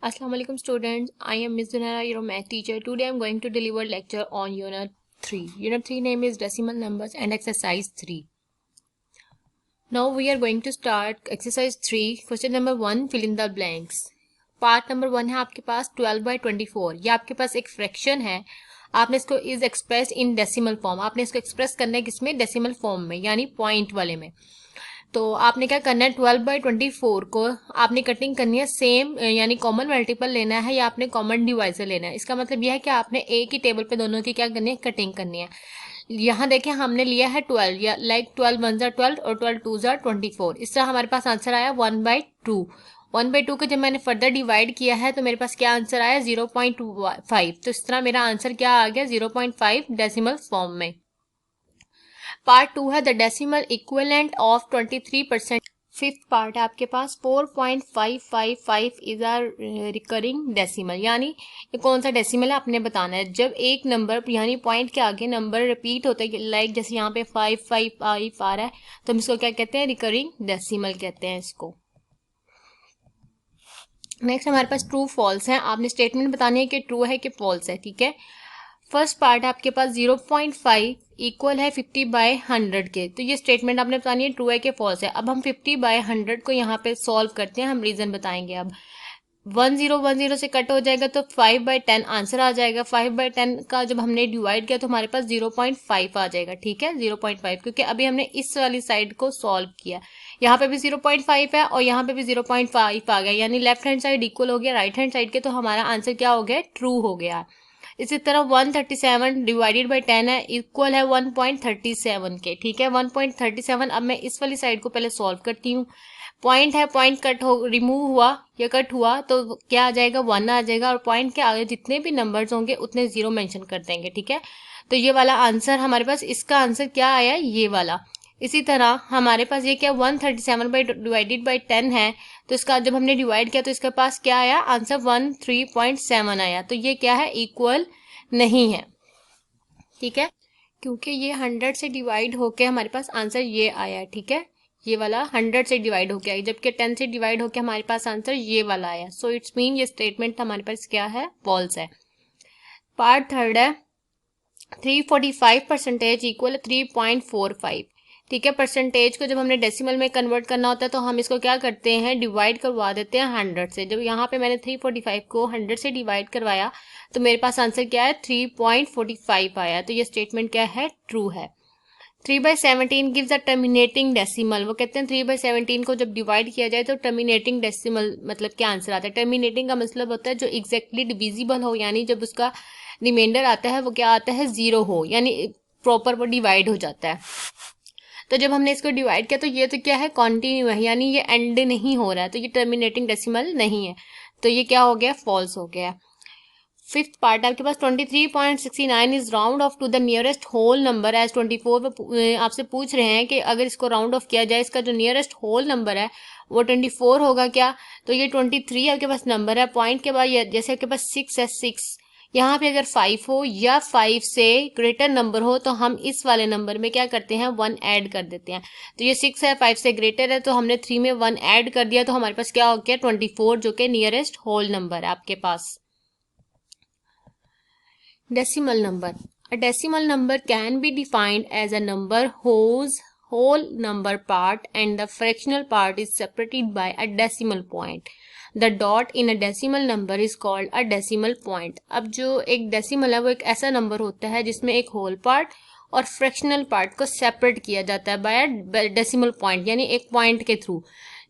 Assalamualaikum students, I am Ms. Dunara, your math teacher. Today I am going to deliver lecture on Unit 3. Unit 3 name is Decimal Numbers and Exercise 3. Now we are going to start Exercise 3. Question number 1, fill in the blanks. Part number 1 है आपके पास 12/24. ये आपके पास एक fraction है. आपने इसको is express in decimal form. आपने इसको एक्सप्रेस करना है किसमें? डेसिमल फॉर्म में, यानी पॉइंट वाले में. तो आपने क्या करना है, 12/24 को आपने कटिंग करनी है सेम, यानी कॉमन मल्टीपल लेना है या आपने कॉमन डिवाइजर लेना है. इसका मतलब यह है कि आपने एक ही टेबल पे दोनों की क्या करनी है, कटिंग करनी है. यहाँ देखें हमने लिया है 12, या लाइक 12 1 ज़ा 12 और 12 2 ज़ा 24. इस तरह हमारे पास आंसर आया 1/2. 1/2 को जब मैंने फर्दर डिवाइड किया है तो मेरे पास क्या आंसर आया 0.5. तो इस तरह मेरा आंसर क्या आ गया 0.5 डेसिमल फॉर्म में. पार्ट 2 है the decimal equivalent of 23%. Fifth part है आपके पास 4.555 इज आर रिकरिंग डेसिमल. यानी ये कौन सा डेसिमल है आपने बताना है. जब एक नंबर यानी पॉइंट के आगे नंबर रिपीट होता है, लाइक जैसे यहाँ पे 555 आ रहा है, तो हम इसको क्या कहते हैं, रिकरिंग डेसिमल कहते हैं इसको. नेक्स्ट हमारे पास ट्रू फॉल्स है. आपने स्टेटमेंट बतानी है कि ट्रू है कि फॉल्स है. ठीक है. फर्स्ट पार्ट है आपके पास 0.5 इक्वल है 50/100 के. तो ये स्टेटमेंट आपने बतानी है ट्रू है कि फॉल्स है. अब हम 50/100 को यहाँ पे सॉल्व करते हैं. हम रीजन बताएंगे. अब 1010 से कट हो जाएगा तो 5/10 आंसर आ जाएगा. 5/10 का जब हमने डिवाइड किया तो हमारे पास 0.5 आ जाएगा. ठीक है, 0.5, क्योंकि अभी हमने इस वाली साइड को सॉल्व किया. यहाँ पे भी 0.5 है और यहाँ पे भी 0.5 आ गया, यानी लेफ्ट हैंड साइड इक्वल हो गया राइट हैंड साइड के. तो हमारा आंसर क्या हो गया, ट्रू हो गया. इसी तरह 137 डिवाइडेड बाई 10 है, इक्वल है 1.37 के. ठीक है, 1.37. अब मैं इस वाली साइड को पहले सॉल्व करती हूँ. पॉइंट है, पॉइंट कट हो, रिमूव हुआ या कट हुआ तो क्या आ जाएगा, 1 आ जाएगा. और पॉइंट के आगे जितने भी नंबर्स होंगे उतने 0 मेंशन कर देंगे. ठीक है, तो ये वाला आंसर हमारे पास, इसका आंसर क्या आया, ये वाला. इसी तरह हमारे पास ये क्या 137 डिवाइडेड बाई 10 है, तो इसका जब हमने डिवाइड किया तो इसके पास क्या आया, आंसर 13.7 आया. तो ये क्या है, इक्वल नहीं है. ठीक है, क्योंकि ये 100 से डिवाइड होके हमारे पास आंसर ये आया. ठीक है, ये वाला 100 से डिवाइड होके आई, जबकि 10 से डिवाइड होके हमारे पास आंसर ये वाला आया. सो इट्स मीन ये स्टेटमेंट हमारे पास क्या है, फॉल्स है. पार्ट थर्ड है 345% इक्वल 3.45. ठीक है, परसेंटेज को जब हमने डेसिमल में कन्वर्ट करना होता है तो हम इसको क्या करते हैं, डिवाइड करवा देते हैं 100 से. जब यहाँ पे मैंने 345 को 100 से डिवाइड करवाया तो मेरे पास आंसर क्या है, 3.45 आया. तो ये स्टेटमेंट क्या है, ट्रू है. 3/17 गिव्स अ टर्मिनेटिंग डेसिमल. वो कहते हैं 3/17 को जब डिवाइड किया जाए तो टर्मिनेटिंग डेसिमल मतलब क्या आंसर आता है. टर्मिनेटिंग का मतलब होता है जो एग्जैक्टली डिविजिबल हो, यानी जब उसका रिमाइंडर आता है वो क्या आता है, 0 हो, यानी प्रॉपर वो डिवाइड हो जाता है. तो जब हमने इसको डिवाइड किया तो ये तो क्या है, कॉन्टिन्यू है, यानी ये एंड नहीं हो रहा है, तो ये टर्मिनेटिंग डेसिमल नहीं है. तो ये क्या हो गया, फॉल्स हो गया. फिफ्थ पार्ट आपके पास 23.69 is round off to the nearest whole number as 24. आपसे पूछ रहे हैं कि अगर इसको राउंड ऑफ किया जाए, इसका जो नियरेस्ट होल नंबर है वो 24 होगा क्या. तो ये 23 आपके पास नंबर है, पॉइंट के बाद जैसे आपके पास 6 है, 6 यहाँ पे अगर 5 हो या 5 से ग्रेटर नंबर हो तो हम इस वाले नंबर में क्या करते हैं, 1 ऐड कर देते हैं. तो ये 6 है, 5 से ग्रेटर है, तो हमने 3 में 1 ऐड कर दिया, तो हमारे पास क्या हो गया, 24, जो कि नियरेस्ट होल नंबर है आपके पास. Decimal number. A decimal number can be defined as a number whose whole number part and the fractional part is separated by a decimal point. The dot in a decimal number is called a decimal point. अब जो एक decimal है वो एक ऐसा number होता है जिसमें एक होल पार्ट और फ्रैक्शनल पार्ट को सेपरेट किया जाता है बाय अ डेसिमल पॉइंट, यानी एक पॉइंट के through.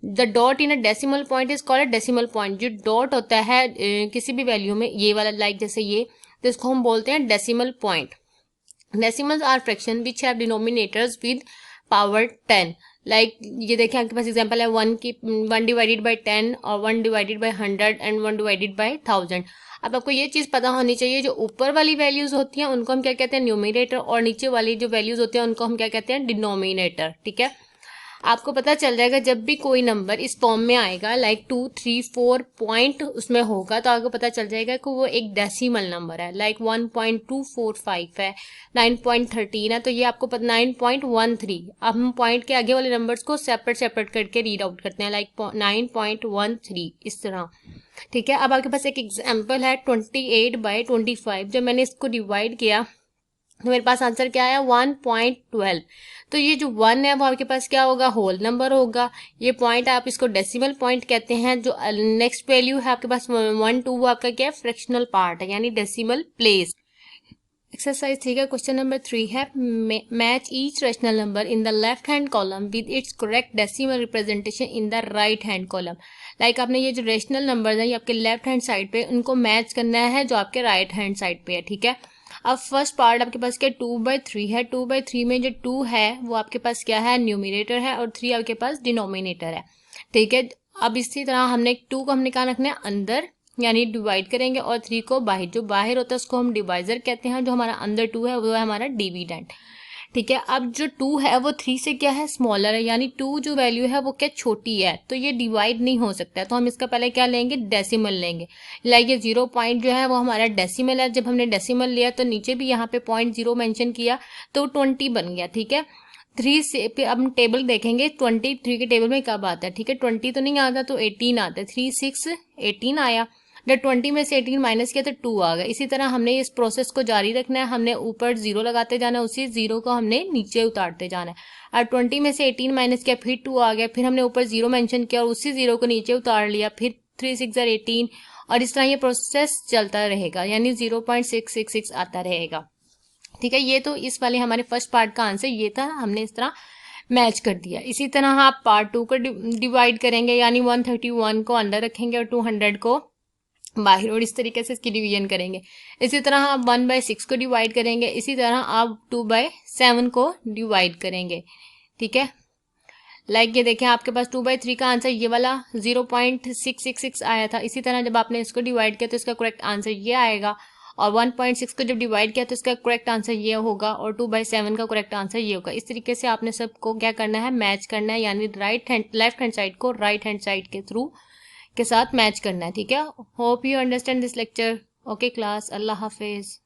The dot in a decimal point is called a decimal point. जो डॉट होता है किसी भी वैल्यू में, ये वाला लाइक जैसे ये, तो इसको हम बोलते हैं decimal point. Decimals are fraction which have denominators with power 10. Like ये देखें आपके पास एग्जांपल है 1 डिवाइडेड बाय 10 और 1 divided by 100 and 1 divided by 1000. अब आपको ये चीज़ पता होनी चाहिए, जो ऊपर वाली वैल्यूज होती हैं उनको हम क्या कहते हैं, न्यूमरेटर, और नीचे वाली जो वैल्यूज होती हैं उनको हम क्या कहते हैं, डिनोमिनेटर. ठीक है, आपको पता चल जाएगा जब भी कोई नंबर इस फॉर्म में आएगा, लाइक 2, 3, 4 पॉइंट उसमें होगा, तो आपको पता चल जाएगा कि वो एक डेसिमल नंबर है। लाइक 1.245 है, 9.13 है, तो ये आपको 9.13। अब हम पॉइंट के आगे वाले नंबर्स को सेपरेट सेपरेट करके रीड आउट करते हैं, लाइक 9.13 इस तरह। ठीक है, अब आपके पास एक एग्जाम्पल है 28/25। जब मैंने इसको डिवाइड किया तो मेरे पास आंसर क्या आया, 1.12। तो ये जो 1 है वो आपके पास क्या होगा, होल नंबर होगा। ये पॉइंट आप इसको डेसिमल पॉइंट कहते हैं। जो नेक्स्ट वैल्यू है आपके पास 1, 2, वो आपका क्या है, फ्रैक्शनल पार्ट है, यानी डेसिमल प्लेस। एक्सरसाइज 3 का क्वेश्चन नंबर 3 है, match each rational number in the left hand column with its correct decimal representation in the right hand column. Like आपने ये जो रैशनल नंबर हैं ये आपके लेफ्ट हैंड साइड पे, उनको मैच करना है जो आपके राइट हैंड साइड पे है। ठीक है, अब फर्स्ट पार्ट आपके पास क्या 2/3 है। 2/3 में जो 2 है वो आपके पास क्या है, न्यूमिनेटर है, और 3 आपके पास डिनोमिनेटर है। ठीक है, अब इसी तरह हमने 2 को हमने कहाँ रखना है, अंदर, यानी डिवाइड करेंगे, और 3 को बाहर। जो बाहर होता है उसको हम डिवाइजर कहते हैं, जो हमारा अंदर 2 है वो है हमारा डिविडेंड। ठीक है, अब जो 2 है वो 3 से क्या है, स्मॉलर है, यानी 2 जो वैल्यू है वो क्या, छोटी है, तो ये डिवाइड नहीं हो सकता है। तो हम इसका पहले क्या लेंगे, डेसिमल लेंगे। लाइक ये 0 पॉइंट जो है वो हमारा डेसिमल है। जब हमने डेसिमल लिया तो नीचे भी यहाँ पे 0.0 मेंशन किया तो 20 बन गया। ठीक है, 3 से फिर अब हम टेबल देखेंगे 23 के टेबल में कब आता है। ठीक है, 20 तो नहीं आता, तो 18 आता है। 3, 6, 18 आया। जब 20 में से 18 माइनस किया तो 2 आ गया। इसी तरह हमने इस प्रोसेस को जारी रखना है, हमने ऊपर 0 लगाते जाना है, उसी 0 को हमने नीचे उतारते जाना है। और 20 में से 18 माइनस किया, फिर 2 आ गया, फिर हमने ऊपर 0 मेंशन किया और उसी 0 को नीचे उतार लिया, फिर 3, 6 18, और इस तरह ये प्रोसेस चलता रहेगा, यानी 0.666 आता रहेगा। ठीक है, ये तो इस वाले हमारे फर्स्ट पार्ट का आंसर ये था, हमने इस तरह मैच कर दिया। इसी तरह आप पार्ट 2 को डिवाइड करेंगे, यानी 131 को अंदर रखेंगे और 200 को बाहर, और इस तरीके से इसकी डिवीजन करेंगे। इसी तरह आप 1/6 को डिवाइड करेंगे, इसी तरह आप 2/7 को डिवाइड करेंगे। ठीक है, लाइक ये देखें आपके पास 2/3 का आंसर ये वाला 0.666 आया था। इसी तरह जब आपने इसको डिवाइड किया तो इसका करेक्ट आंसर ये आएगा, और 1.6 को जब डिवाइड किया तो इसका करेक्ट आंसर ये होगा, और 2/7 का करेक्ट आंसर ये होगा। इस तरीके से आपने सबको क्या करना है, मैच करना है, यानी लेफ्ट हैंड साइड को राइट हैंड साइड के थ्रू के साथ मैच करना है। ठीक है, hope you understand this lecture. Okay class, Allah Hafiz.